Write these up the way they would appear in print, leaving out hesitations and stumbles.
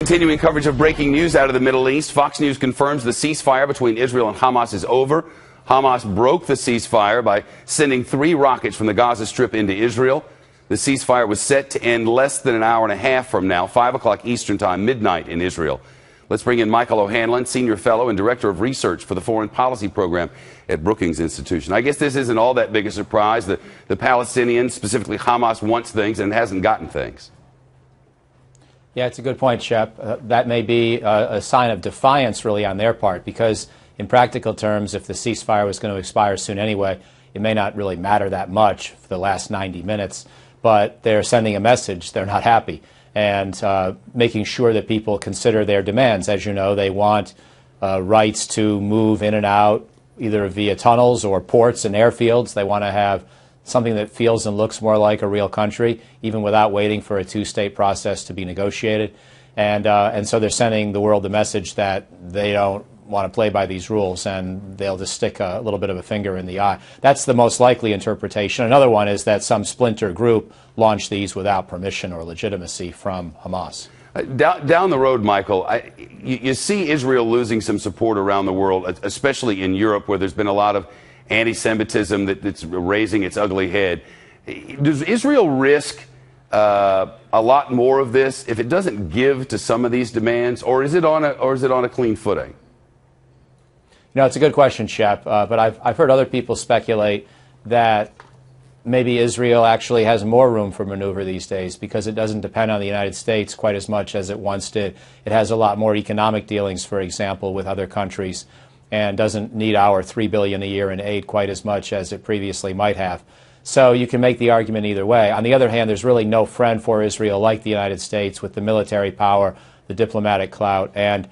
Continuing coverage of breaking news out of the Middle East, Fox News confirms the ceasefire between Israel and Hamas is over. Hamas broke the ceasefire by sending 3 rockets from the Gaza Strip into Israel. The ceasefire was set to end less than an hour and a half from now, 5 o'clock Eastern Time, midnight in Israel. Let's bring in Michael O'Hanlon, Senior Fellow and Director of Research for the Foreign Policy Program at Brookings Institution. I guess this isn't all that big a surprise. The Palestinians, specifically Hamas, wants things and hasn't gotten things. Yeah, it's a good point, Shep. That may be a sign of defiance, really, on their part, because in practical terms, if the ceasefire was going to expire soon anyway, it may not really matter that much for the last 90 minutes, but they're sending a message. They're not happy, and making sure that people consider their demands. As you know, they want rights to move in and out, either via tunnels or ports and airfields. They want to have something that feels and looks more like a real country, even without waiting for a 2-state process to be negotiated. And so they're sending the world the message that they don't want to play by these rules, and they'll just stick a little bit of a finger in the eye. That's the most likely interpretation. Another one is that some splinter group launched these without permission or legitimacy from Hamas. Down the road, Michael, you see Israel losing some support around the world, especially in Europe, where there's been a lot of anti-Semitism that's raising its ugly head. Does Israel risk a lot more of this if it doesn't give to some of these demands, or is it on a clean footing? No, it's a good question, Shep. But I've heard other people speculate that maybe Israel actually has more room for maneuver these days because it doesn't depend on the United States quite as much as it once did. It has a lot more economic dealings, for example, with other countries, and doesn't need our $3 billion a year in aid quite as much as it previously might have. So you can make the argument either way. On the other hand, there's really no friend for Israel like the United States with the military power, the diplomatic clout, and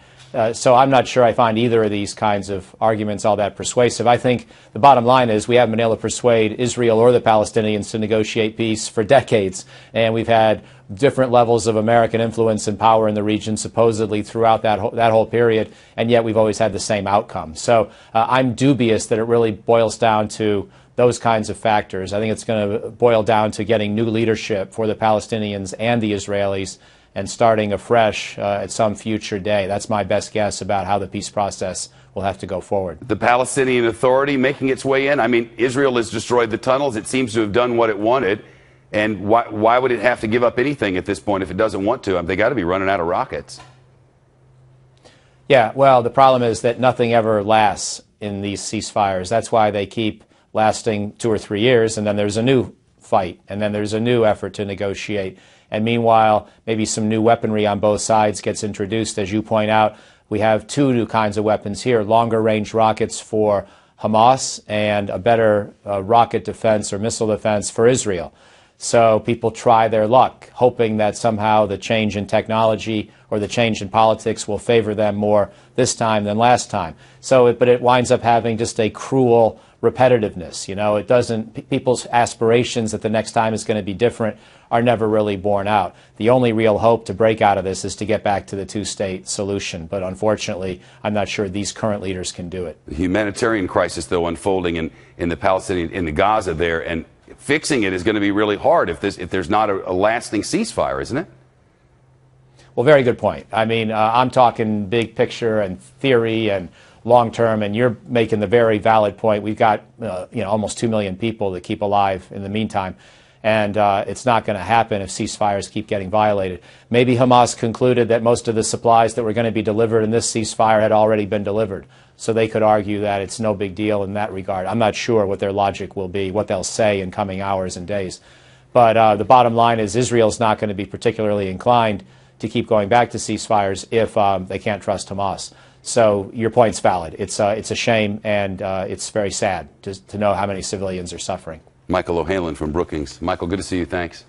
so I'm not sure I find either of these kinds of arguments all that persuasive. I think the bottom line is we haven't been able to persuade Israel or the Palestinians to negotiate peace for decades, and we've had different levels of American influence and power in the region supposedly throughout that whole period, and yet we've always had the same outcome. So I'm dubious that it really boils down to those kinds of factors. I think it's going to boil down to getting new leadership for the Palestinians and the Israelis and starting afresh at some future day. That's my best guess about how the peace process will have to go forward. The Palestinian Authority making its way in? I mean, Israel has destroyed the tunnels. It seems to have done what it wanted. And why would it have to give up anything at this point if it doesn't want to? I mean, they got to be running out of rockets. Yeah, well, the problem is that nothing ever lasts in these ceasefires. That's why they keep lasting 2 or 3 years, and then there's a new fight, and then there's a new effort to negotiate. And meanwhile, maybe some new weaponry on both sides gets introduced. As you point out, we have 2 new kinds of weapons here, longer-range rockets for Hamas and a better rocket defense or missile defense for Israel. So people try their luck, hoping that somehow the change in technology or the change in politics will favor them more this time than last time. But it winds up having just a cruel repetitiveness. You know, it doesn't, people's aspirations that the next time is going to be different are never really borne out. The only real hope to break out of this is to get back to the 2-state solution. But unfortunately, I'm not sure these current leaders can do it. The humanitarian crisis, though, unfolding in the Palestinian, in the Gaza there, and fixing it is going to be really hard if there's not a lasting ceasefire, isn't it? Well, very good point. I mean, I'm talking big picture and theory and long term, and you're making the very valid point. We've got almost 2 million people to keep alive in the meantime, and it's not going to happen if ceasefires keep getting violated. Maybe Hamas concluded that most of the supplies that were going to be delivered in this ceasefire had already been delivered, so they could argue that it's no big deal in that regard. I'm not sure what their logic will be, what they'll say in coming hours and days. But the bottom line is Israel's not going to be particularly inclined to keep going back to ceasefires if they can't trust Hamas. So your point's valid. It's a shame, and it's very sad to know how many civilians are suffering. Michael O'Hanlon from Brookings. Michael, good to see you. Thanks.